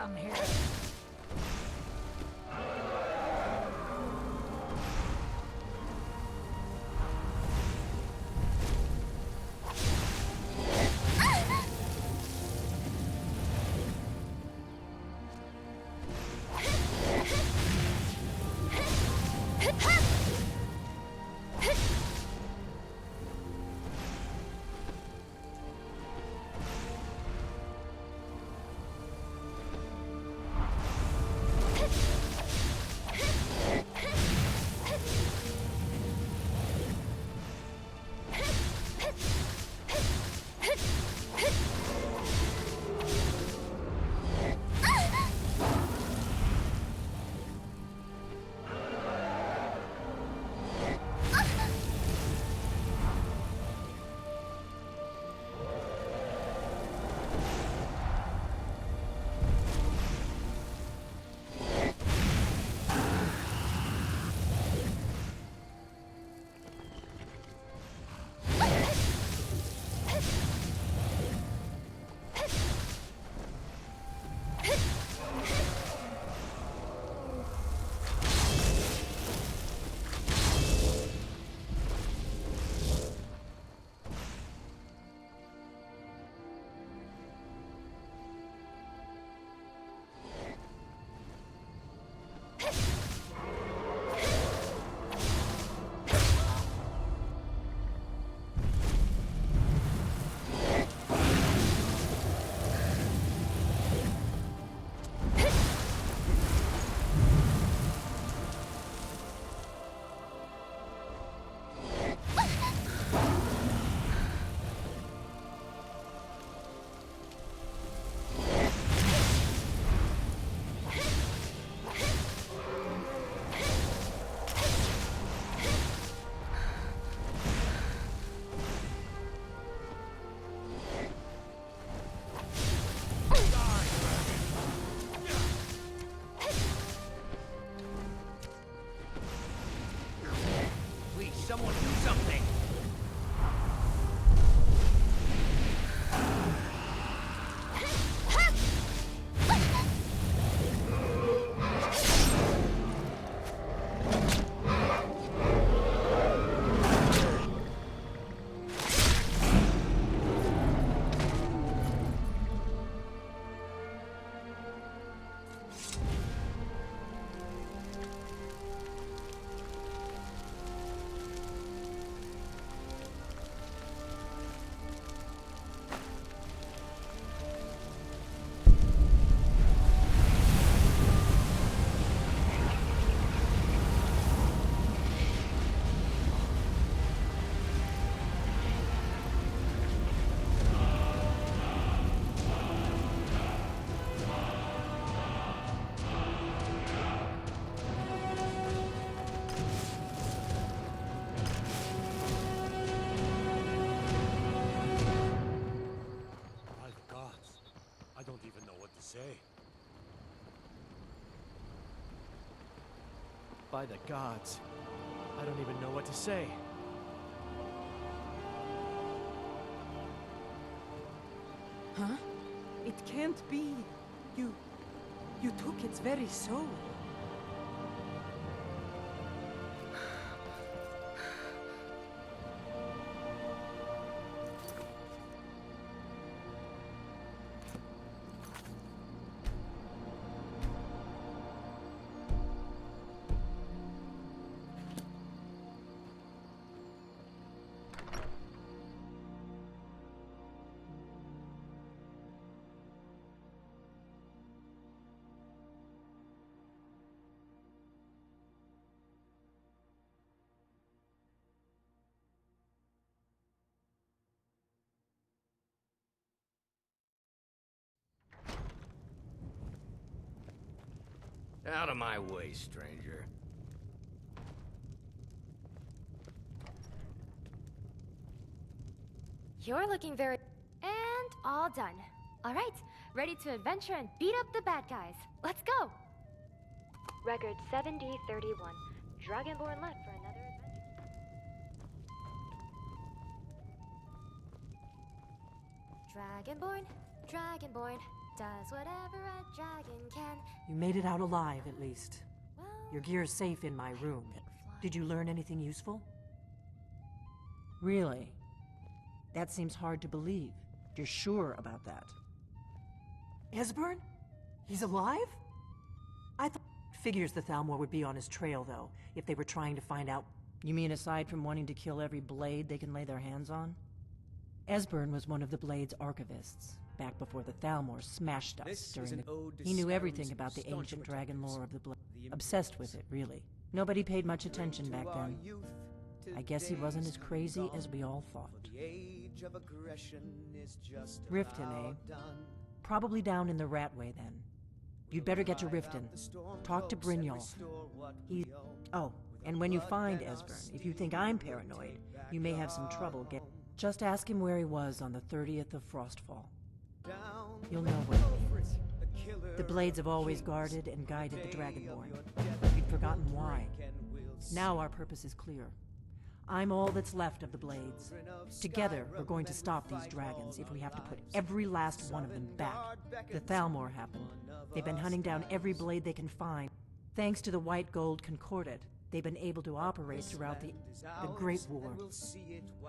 come here. Someone do something! By the gods, I don't even know what to say. Huh? It can't be. You took its very soul. Out of my way, stranger. You're looking very... And all done. All right, ready to adventure and beat up the bad guys. Let's go! Record 7D31. Dragonborn left for another adventure. Dragonborn? Dragonborn. Does whatever a dragon can. You made it out alive, at least. Well, Your gear's safe in my room. think flying- Did you learn anything useful? Really? That seems hard to believe. You're sure about that? Esbern? He's alive? I thought... Figures the Thalmor would be on his trail, though, if they were trying to find out... You mean aside from wanting to kill every blade they can lay their hands on? Esbern was one of the Blade's archivists, back before the Thalmor smashed us This during is an the... ode to He knew Skyrim's everything about the staunch ancient dragon protectors. lore of the Blade. The Obsessed with it, really. Nobody paid much attention back To our then. youth, I guess he wasn't as today's crazy come as we all thought. for the age of aggression is just Riften, eh? about done. Probably down in the Ratway, then. You'd better get to Riften. Talk to Brynjolf. He... Oh, and when you find Esbern, if you think I'm paranoid, you may have some trouble getting... Just ask him where he was on the 30th of Frostfall. You'll know what it means. The Blades have always guarded and guided the Dragonborn. We'd forgotten why. Now our purpose is clear. I'm all that's left of the Blades. Together, we're going to stop these dragons if we have to put every last one of them back. The Thalmor happened. They've been hunting down every blade they can find. Thanks to the White Gold Concordat, they've been able to operate throughout the Great War.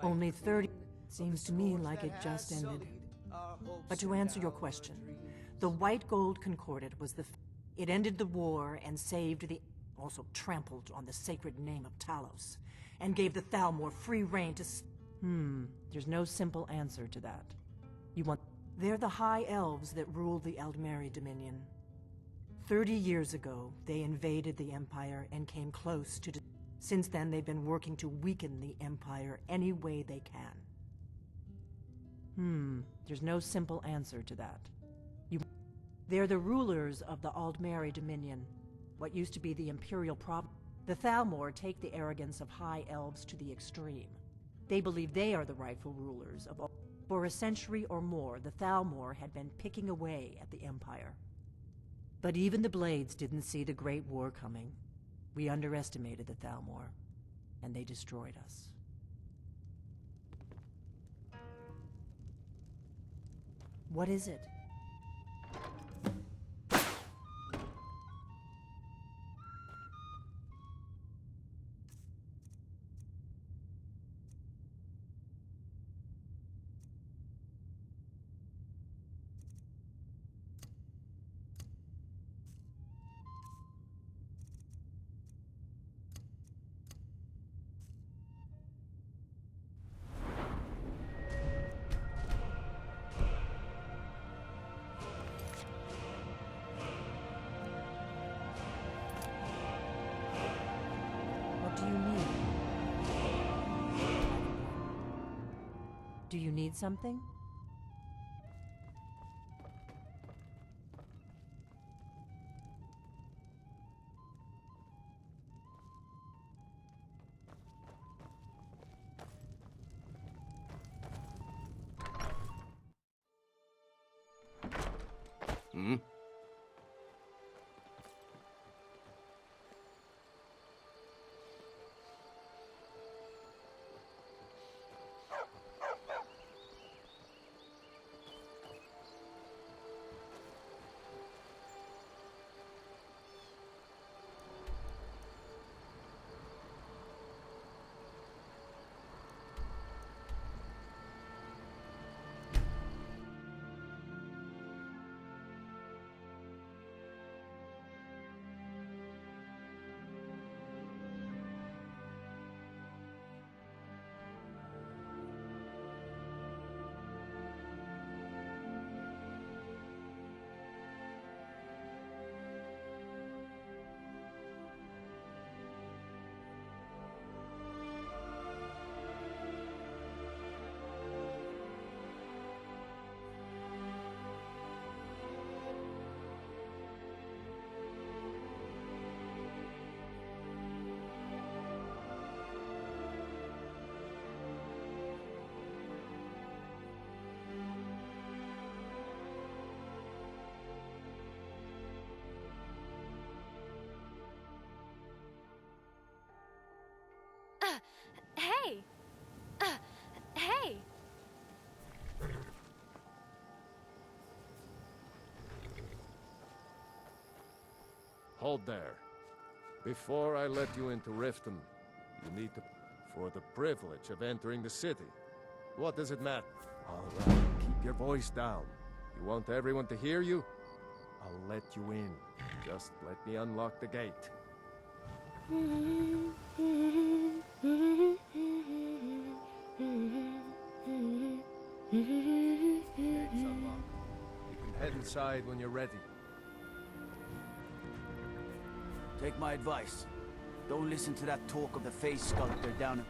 Only 30... Seems to me like it just ended. But to answer your question, the White Gold Concordat was the... It ended the war and saved the... Also trampled on the sacred name of Talos, and gave the Thalmor free rein to... There's no simple answer to that. You want... They're the High Elves that ruled the Eldmeri Dominion. 30 years ago, they invaded the Empire and came close to... Since then, they've been working to weaken the Empire any way they can. There's no simple answer to that. They're the rulers of the Aldmeri Dominion, what used to be the Imperial Province. The Thalmor take the arrogance of High Elves to the extreme. They believe they are the rightful rulers of all. For a century or more, the Thalmor had been picking away at the Empire. But even the Blades didn't see the Great War coming. We underestimated the Thalmor, and they destroyed us. What is it? What do you need? Do you need something? Hmm? Hold there. Before I let you into Riften, you need to... for the privilege of entering the city. What does it matter? All right, keep your voice down. You want everyone to hear you? I'll let you in. Just let me unlock the gate. Gate's unlocked. You can head inside when you're ready. Take my advice. Don't listen to that talk of the face sculptor down in...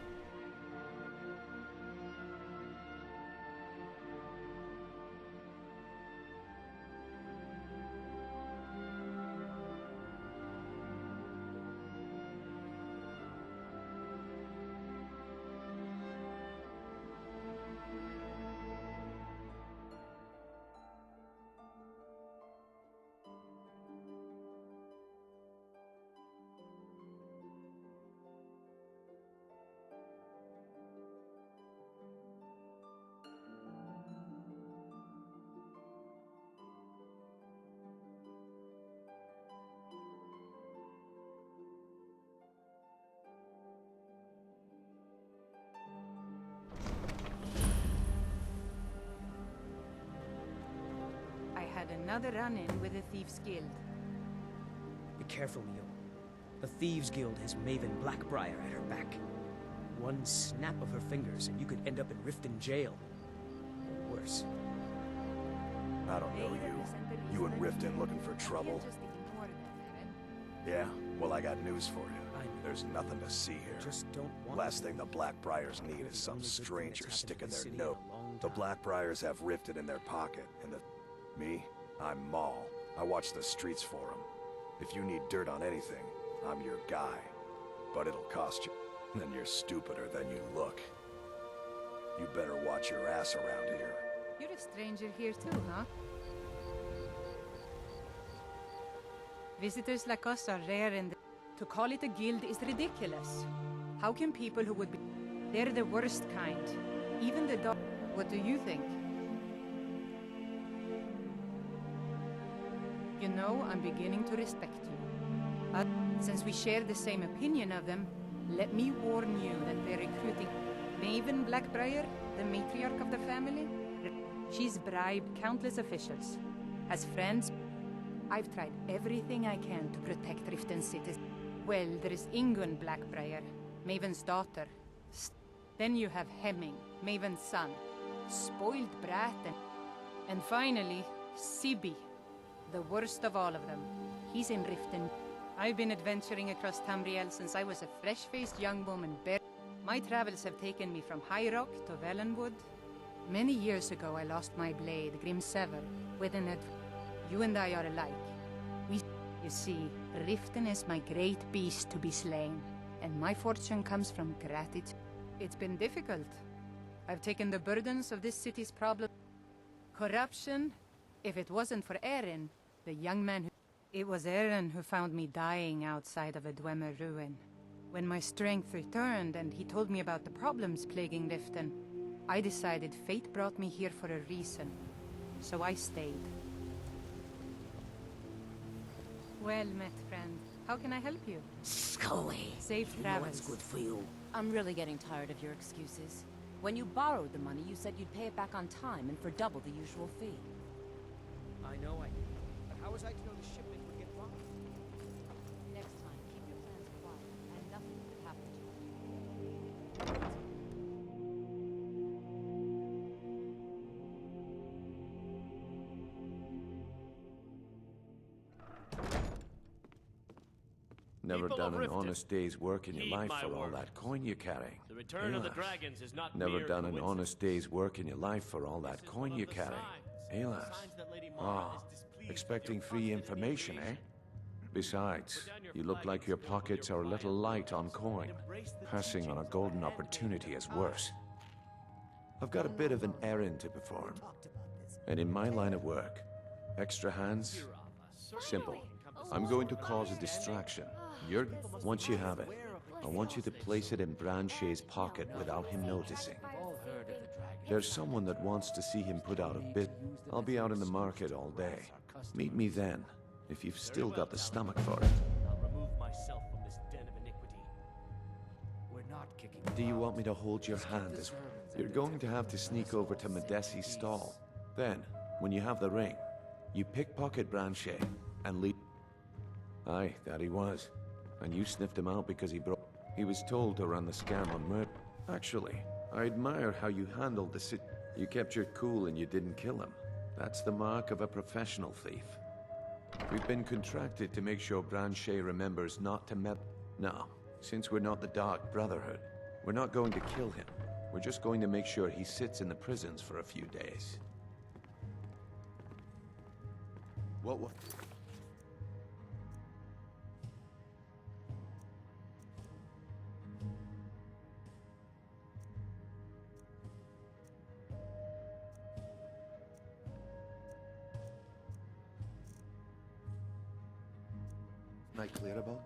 I had another run-in with the Thieves' Guild. Be careful, Mio. The Thieves' Guild has Maven Blackbriar at her back. One snap of her fingers and you could end up in Riften jail. Or worse. I don't know you. You in Riften looking for trouble? Yeah? Well, I got news for you. There's nothing to see here. Just don't want... Last thing the Blackbriars need is some stranger sticking their nose. The Blackbriars have Riften in their pocket, and me? I'm Maul. I watch the streets for them. If you need dirt on anything, I'm your guy. But it'll cost you. Then you're stupider than you look. You better watch your ass around here. You're a stranger here too, huh? Visitors like us are rare and to call it a guild is ridiculous. How can people who would be... They're the worst kind. Even the dog... What do you think? You know, I'm beginning to respect you. Since we share the same opinion of them, let me warn you that they're recruiting Maven Blackbriar, the matriarch of the family. She's bribed countless officials. As friends, I've tried everything I can to protect Riften citizens. Well, there is Ingun Blackbriar, Maven's daughter. Then you have Hemming, Maven's son. Spoiled brat and finally, Sibi. The worst of all of them. He's in Riften. I've been adventuring across Tamriel since I was a fresh-faced young woman. My travels have taken me from High Rock to Valenwood. Many years ago, I lost my blade, Grimsever, with an You and I are alike. You see, Riften is my great beast to be slain, and my fortune comes from gratitude. It's been difficult. I've taken the burdens of this city's problem. Corruption. If it wasn't for Eren, the young man who... It was Eren who found me dying outside of a Dwemer ruin. When my strength returned and he told me about the problems plaguing Riften, I decided fate brought me here for a reason. So I stayed. Well met, friend. How can I help you? Scully. Safe You know travels. what's good for you? I'm really getting tired of your excuses. When you borrowed the money, you said you'd pay it back on time and for double the usual fee. I know I... But how was I to know the shipment would get robbed? Next time, keep your plans quiet, and nothing could happen to you. Never People done of an Riften, honest day's work in your heed life my for all word. that coin you're carrying. The return of the Alas. dragons is not Never mere done an coincidence. honest day's work in your life for all that This is coin one you of the carry. signs. Alas. Signs that Lady Mara Ah, is displeased expecting with your free constant information, eh? invasion. Besides, Put down your you look flag like and your stand on pockets your are a little light on priorities coin. and embrace the Passing on a teachings golden of the opportunity is Head worse. I've got a bit of an errand to perform. And in my line of work, extra hands, simple. I'm going to cause a distraction. Once you have it, I want you to place it in Branche's pocket without him noticing. There's someone that wants to see him put out of business. I'll be out in the market all day. Meet me then. if you've still got the stomach for it. I'll remove myself from this den of iniquity. We're not kicking. Do you want me to hold your hand? You're going to have to sneak over to Medesi's stall. Then, when you have the ring, you pickpocket Branchet and leave. Aye, that he was. And you sniffed him out because he was told to run the scam on murder. Actually, I admire how you handled the You kept your cool and you didn't kill him. That's the mark of a professional thief. We've been contracted to make sure Branchet remembers not to No, since we're not the Dark Brotherhood, we're not going to kill him. We're just going to make sure he sits in the prisons for a few days. What? Am I clear about?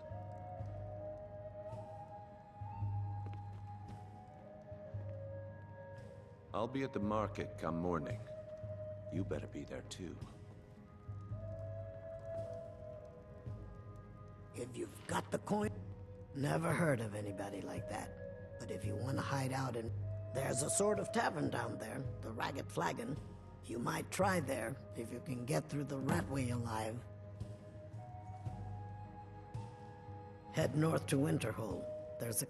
I'll be at the market come morning. You better be there too. If you've got the coin... Never heard of anybody like that. But if you want to hide out in... There's a sort of tavern down there, the Ragged Flagon. You might try there, if you can get through the Ratway alive. Head north to Winterhold. There's a...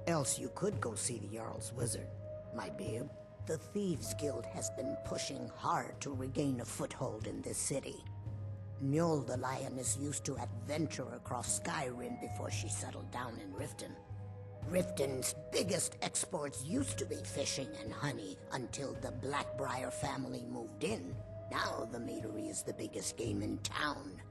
Else you could go see the Jarl's Wizard. Might be a... The Thieves Guild has been pushing hard to regain a foothold in this city. Mjol the Lioness used to adventure across Skyrim before she settled down in Riften. Riften's biggest exports used to be fishing and honey until the Blackbriar family moved in. Now the meadery is the biggest game in town.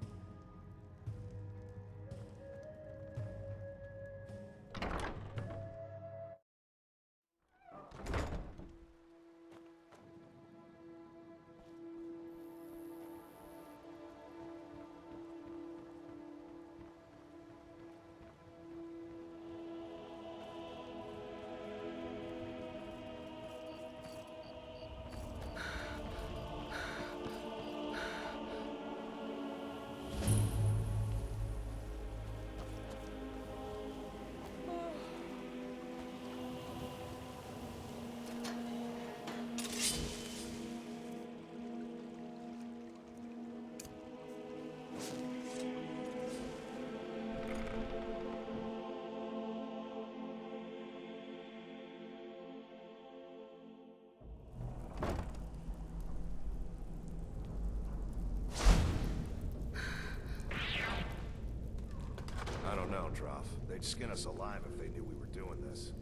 They'd skin us alive if they knew we were doing this.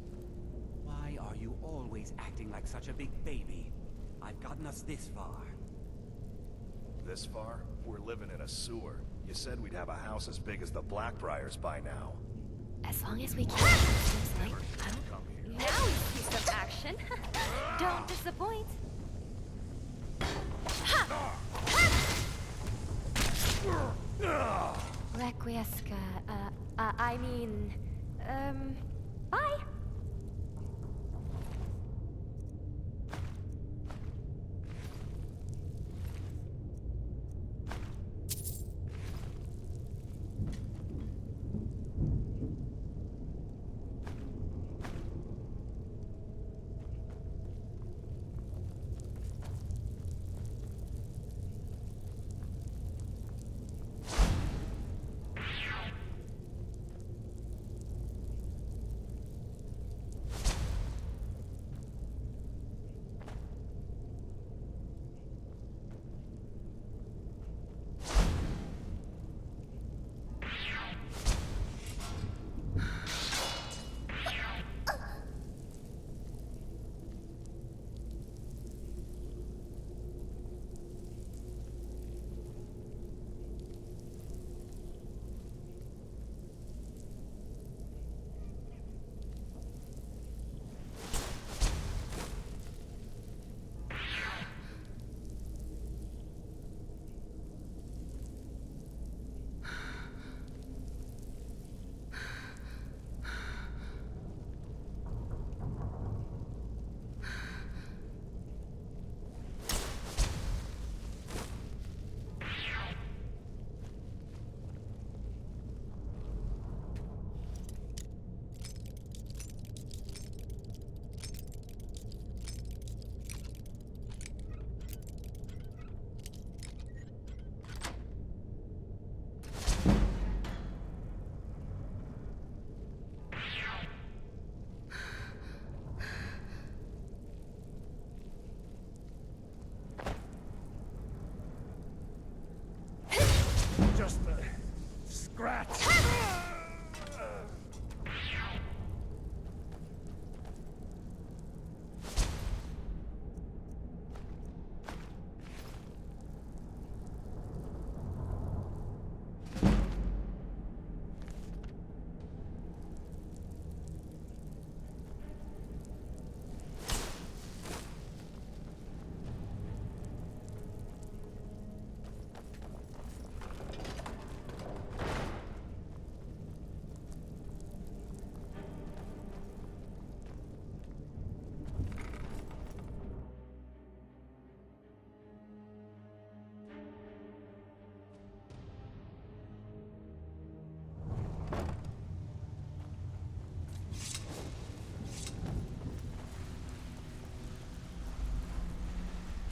Why are you always acting like such a big baby? I've gotten us this far. This far? We're living in a sewer. You said we'd have a house as big as the Blackbriars by now. As long as we can, seems like. Now we see some action. Don't disappoint. Requiesca, bye. scratch!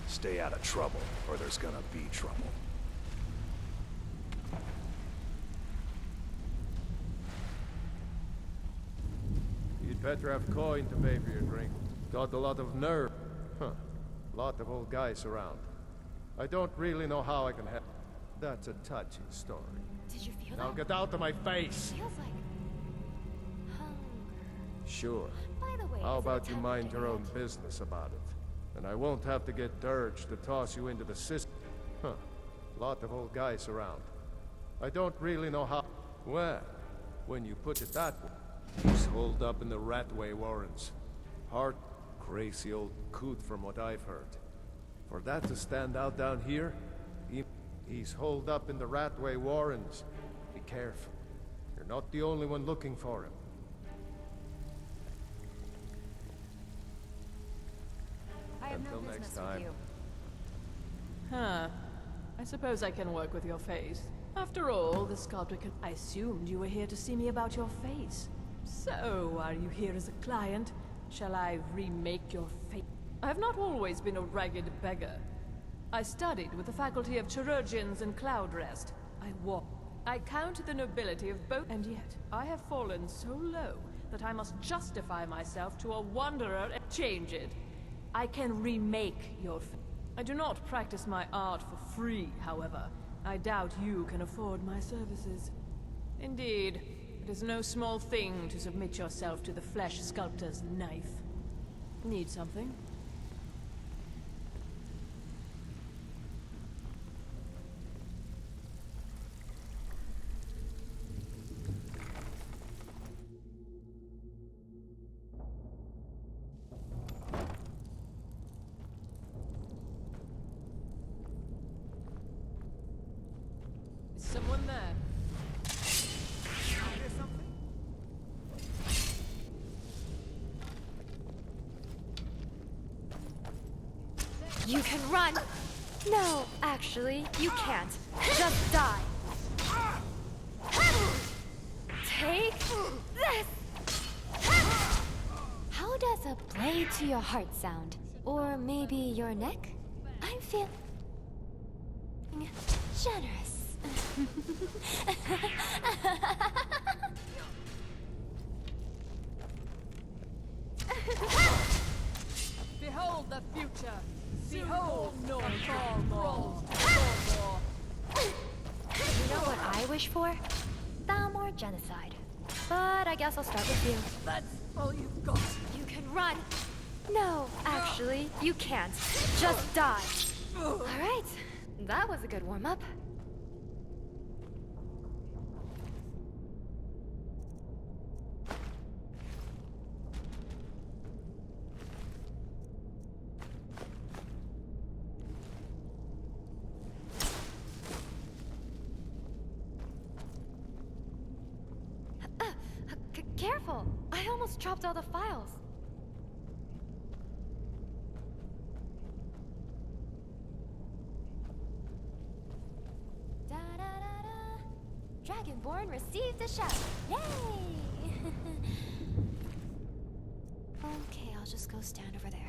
Stay out of trouble, or there's gonna be trouble. You'd better have coin to pay for your drink. Got a lot of nerve. Huh. Lot of old guys around. I don't really know how I can help. That's a touching story. Did you feel Now that? get out of my face! Feels like hunger. Sure. By the way, How is it a about you type of mind your own internet? business about it? And I won't have to get Dirge to toss you into the system. Huh. Lot of old guys around. I don't really know how... Well, when you put it that way, he's holed up in the Ratway Warrens. Hard, crazy old coot from what I've heard. For that to stand out down here, he's holed up in the Ratway Warrens. Be careful. You're not the only one looking for him. I have Until no next business time. with you. Huh. I suppose I can work with your face. After all, the sculptor can... I assumed you were here to see me about your face. So, are you here as a client? Shall I remake your face? I have not always been a ragged beggar. I studied with the faculty of chirurgeons and cloud rest. I count the nobility of both, and yet I have fallen so low that I must justify myself to a wanderer and change it. I can remake your face. I do not practice my art for free, however. I doubt you can afford my services. Indeed, it is no small thing to submit yourself to the flesh sculptor's knife. Need something? Is someone there? You can run! No, actually, you can't. Just die. Take this! How does a blade to your heart sound? Or maybe your neck? I'm feeling generous. Behold the future! Behold no more! You know what I wish for? Thalmor genocide. But I guess I'll start with you. That's all you've got. You can run. No, actually, you can't. Just die. Alright, that was a good warm-up. Careful! I almost dropped all the files. Da-da-da-da. Dragonborn received a shout. Yay! Okay, I'll just go stand over there.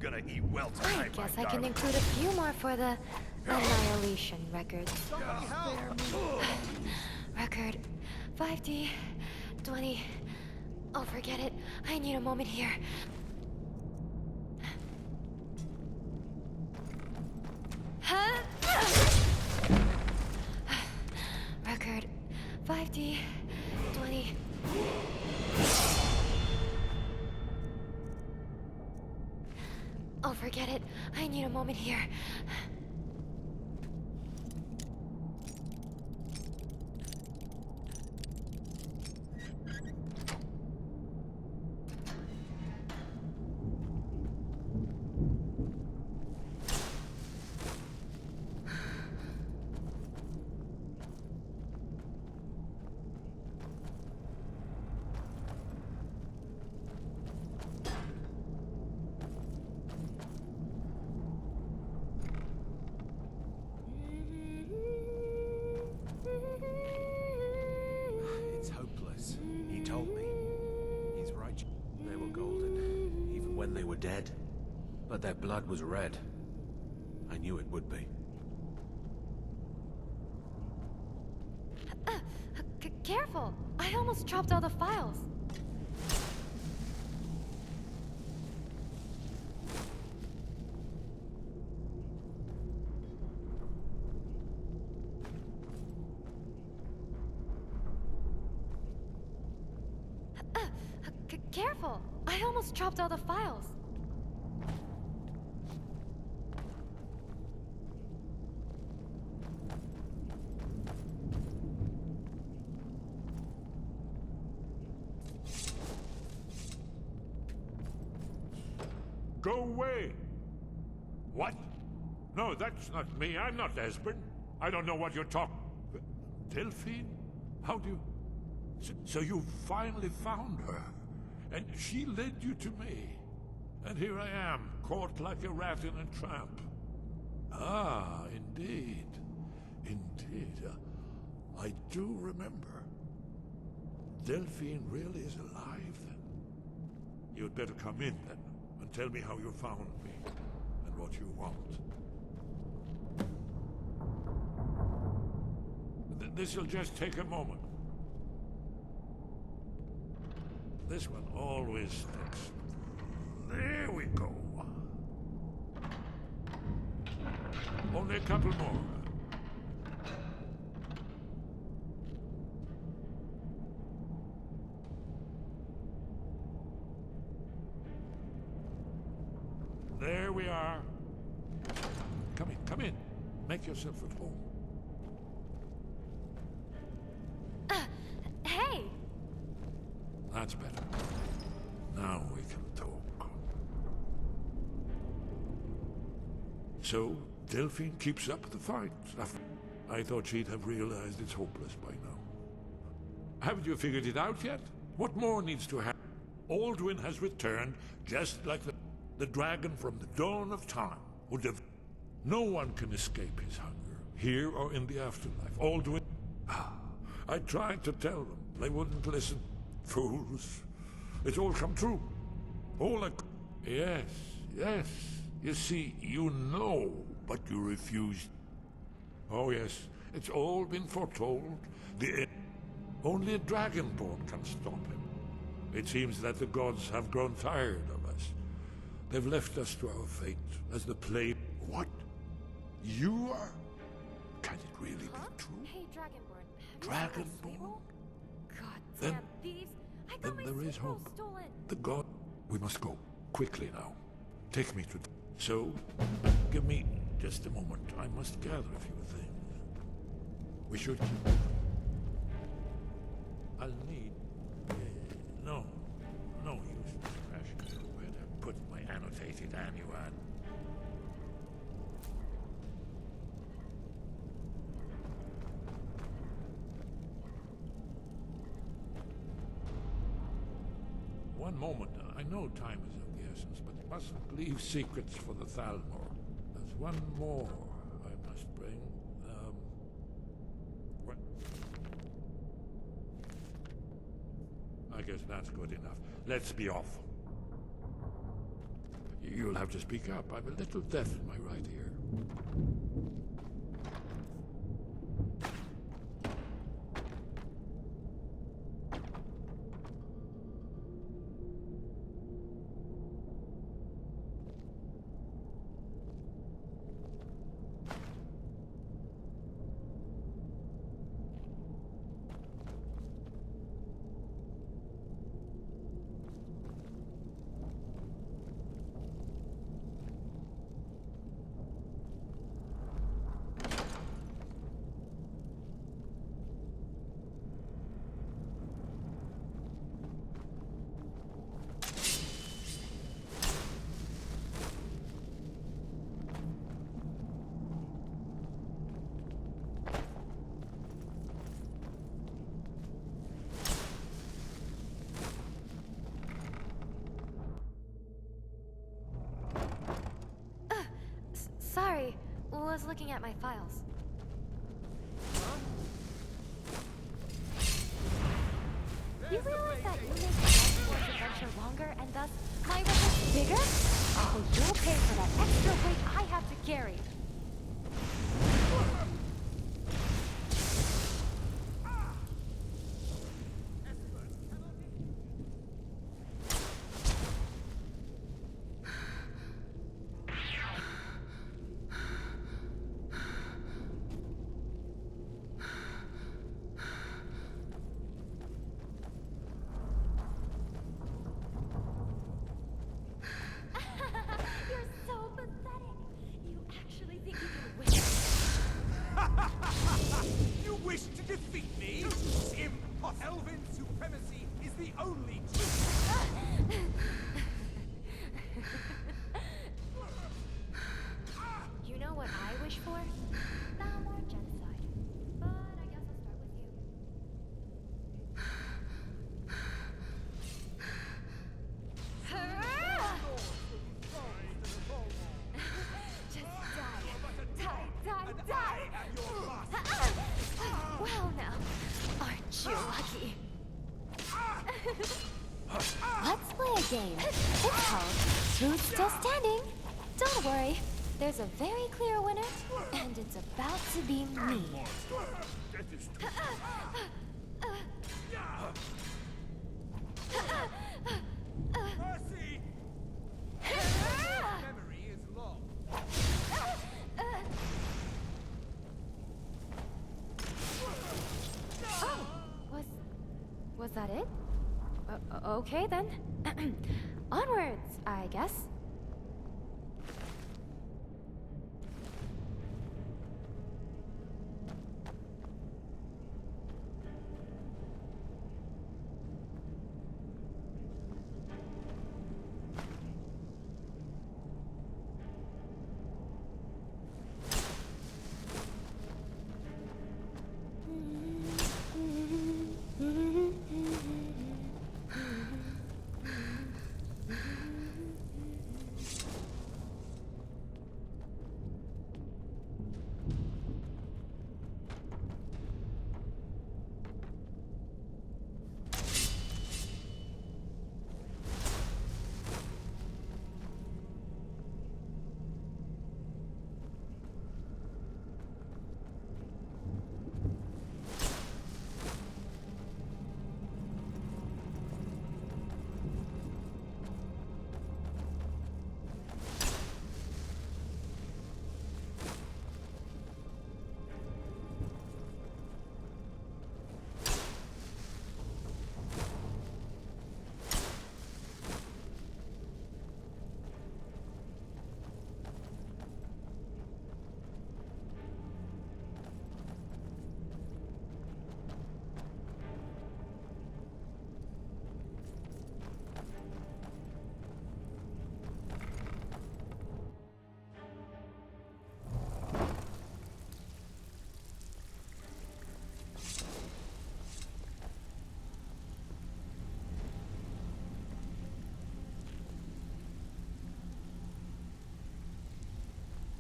gonna eat well I tonight, guess my I can darling. include a few more for the annihilation records. Record 5D 20. Oh, forget it. I need a moment here. Huh? Record 5D 20. Oh, forget it. I need a moment here. It's hopeless. He told me. He's right. They were golden, even when they were dead. But their blood was red. I knew it would be. Careful! I almost dropped all the files. Careful! I almost dropped all the files. Go away! What? No, that's not me. I'm not Esbern. I don't know what you're talking... Delphine? How do you... So you finally found her, and she led you to me. And here I am, caught like a rat in a trap. Ah, indeed. Indeed. I do remember. Delphine really is alive, then? You'd better come in, then, and tell me how you found me, and what you want. This'll just take a moment. This one always sticks. There we go. Only a couple more. There we are. Come in. Make yourself at home. Hey! That's better. Now we can talk. So, Delphine keeps up the fight. I thought she'd have realized it's hopeless by now. Haven't you figured it out yet? What more needs to happen? Alduin has returned, just like the dragon from the dawn of time would have. No one can escape his hunger, here or in the afterlife. Alduin... I tried to tell them. They wouldn't listen. Fools. It's all come true. All I... Yes. You see, you know, but you refused. Oh, yes. It's all been foretold. Only a Dragonborn can stop him. It seems that the gods have grown tired of us. They've left us to our fate as the plague. What? You are? Can it really be true? Hey, Dragonborn. Dragonborn? God Then- damn thieves! I Then got my there is signal hope. stolen. The god... We must go. Quickly now. Take me to... So, give me just a moment. I must gather a few things. We should... I'll need... no use to scratch. Where to put my annotated annuan. One moment. I know time is of the essence, but mustn't leave secrets for the Thalmor. There's one more I must bring. What? I guess that's good enough. Let's be off. You'll have to speak up. I'm a little deaf in my right ear. Sorry, was looking at my files. You realize that you make the War's adventure longer and thus my record bigger? Oh, you'll pay for that extra weight I have to carry. Let's play a game. It's called Who's Still Standing? Don't worry, there's a very clear winner, and it's about to be me. Mercy! Memory is long. Oh, was that it? Okay then. Onwards, I guess.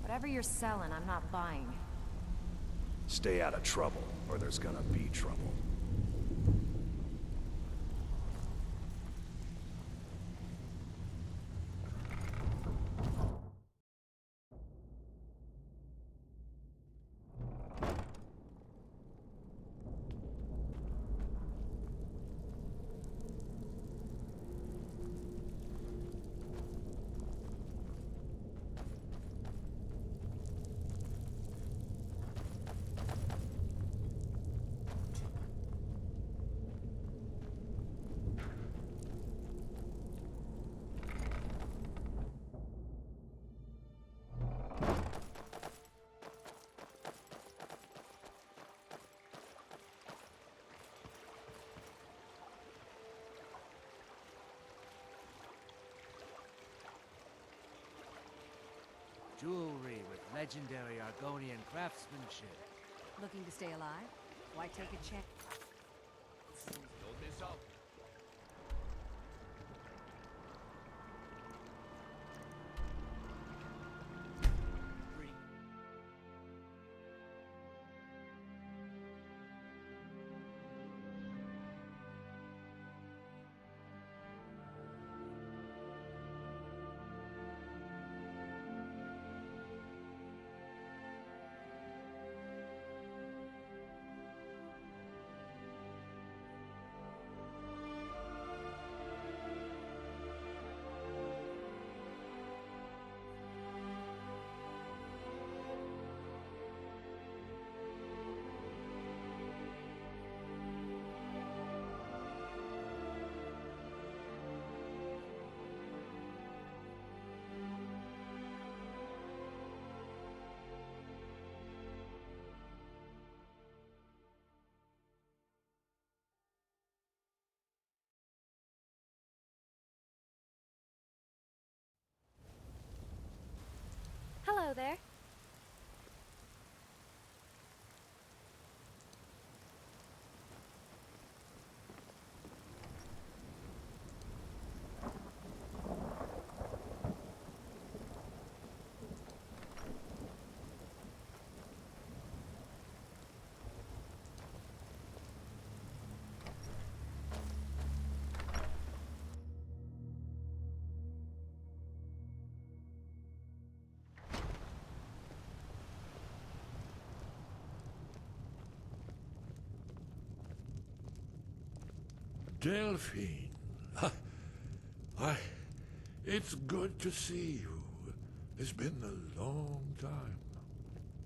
Whatever you're selling, I'm not buying. Stay out of trouble, or there's gonna be trouble. Jewelry with legendary Argonian craftsmanship. Looking to stay alive? Why take a chance? Load this up. Hello there. Delphine. It's good to see you. It's been a long time.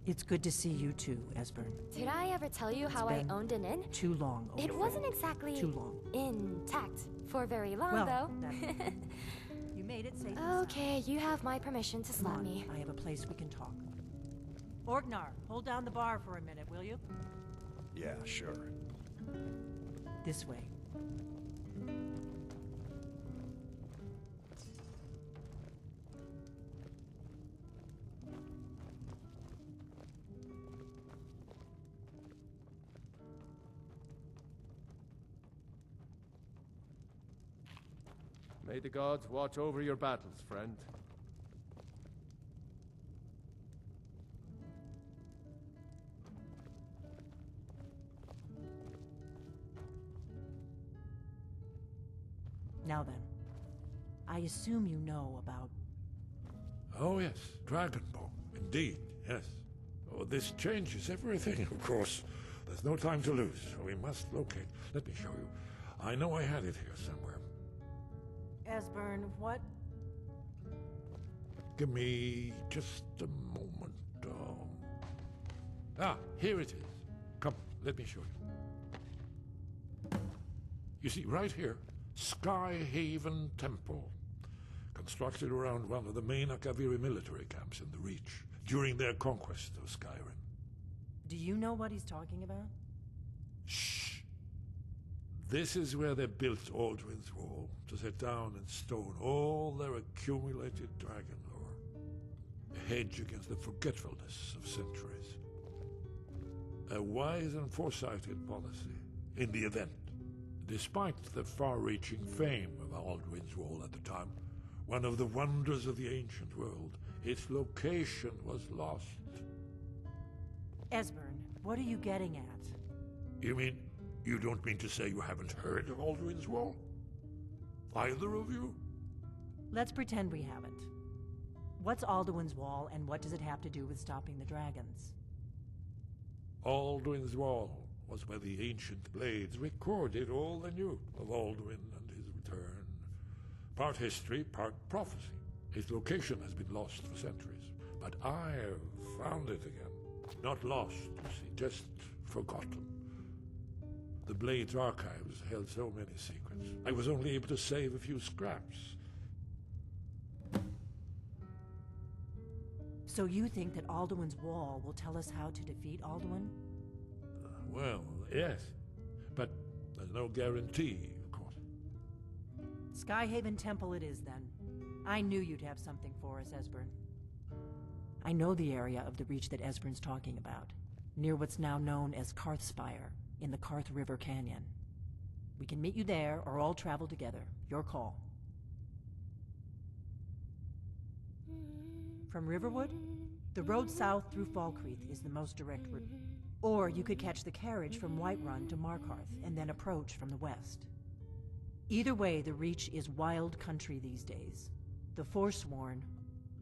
It's good to see you too, Esbern. Did I ever tell you how I owned an inn? Too long. It wasn't exactly too long. Intact for very long, Well, though. You made it safe. Okay, you have my permission to slap me. I have a place we can talk. Orgnar, hold down the bar for a minute, will you? Yeah, sure. This way. May the gods watch over your battles, friend. Now then, I assume you know about... Oh yes, Dragonborn. Indeed, yes. Oh, this changes everything, of course. There's no time to lose, so we must locate. Let me show you. I know I had it here somewhere. Esbern, what? Give me just a moment. Here it is. Come, let me show you. You see, right here, Skyhaven Temple. Constructed around one of the main Akaviri military camps in the Reach during their conquest of Skyrim. Do you know what he's talking about? Shh! This is where they built Aldrin's Wall, to set down in stone all their accumulated dragon lore. A hedge against the forgetfulness of centuries. A wise and foresighted policy in the event. Despite the far-reaching fame of Aldrin's Wall at the time, one of the wonders of the ancient world, its location was lost. Esbern, what are you getting at? You mean, you don't mean to say you haven't heard of Aldrin's Wall? Either of you? Let's pretend we haven't. What's Alduin's Wall, and what does it have to do with stopping the dragons? Alduin's Wall was where the ancient blades recorded all they knew of Alduin and his return. Part history, part prophecy. Its location has been lost for centuries, but I have found it again. Not lost, you see, just forgotten. The Blade's archives held so many secrets. I was only able to save a few scraps. So you think that Alduin's Wall will tell us how to defeat Alduin? Well, yes, but there's no guarantee, of course. Skyhaven Temple it is, then. I knew you'd have something for us, Esbern. I know the area of the Reach that Esbern's talking about, near what's now known as Karthspire, in the Karth River Canyon. We can meet you there, or all travel together. Your call. From Riverwood, the road south through Falkreath is the most direct route. Or you could catch the carriage from Whiterun to Markarth, and then approach from the west. Either way, the Reach is wild country these days. The Forsworn,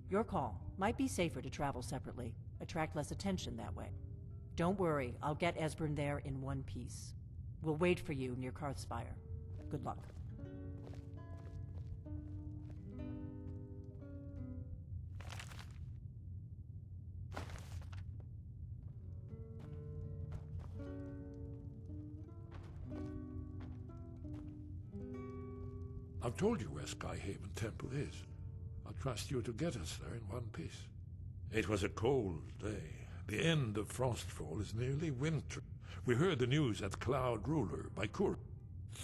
your call. Might be safer to travel separately, attract less attention that way. Don't worry, I'll get Esbern there in one piece. We'll wait for you near Karthspire. Good luck. I've told you where Skyhaven Temple is. I'll trust you to get us there in one piece. It was a cold day. The end of Frostfall is nearly winter. We heard the news at Cloud Ruler by Kur.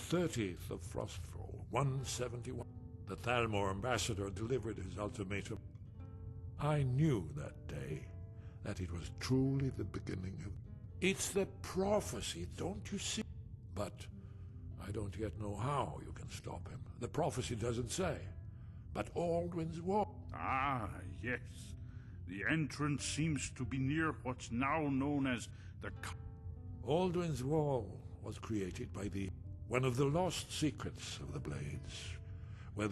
30th of Frostfall, 171. The Thalmor ambassador delivered his ultimatum. I knew that day that it was truly the beginning of... It's the prophecy, don't you see? But I don't yet know how you can stop him. The prophecy doesn't say. But Alduin's Wall... Ah, yes. The entrance seems to be near what's now known as the... Alduin's Wall was created by one of the lost secrets of the Blades, where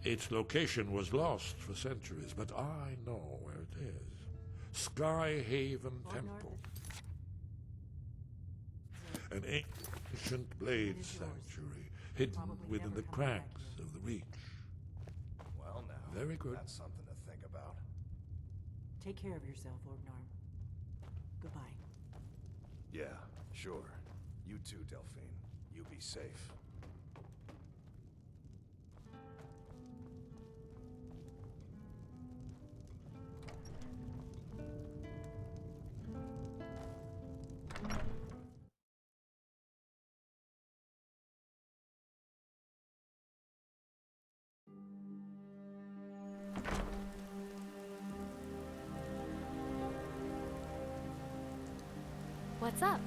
its location was lost for centuries, but I know where it is. Skyhaven Temple. An ancient blade sanctuary, hidden within the cracks of the Reach. Well now, very good. That's something to think about. Take care of yourself, Orgnar. Goodbye. Yeah, sure. You too, Delphine. You be safe. What's up?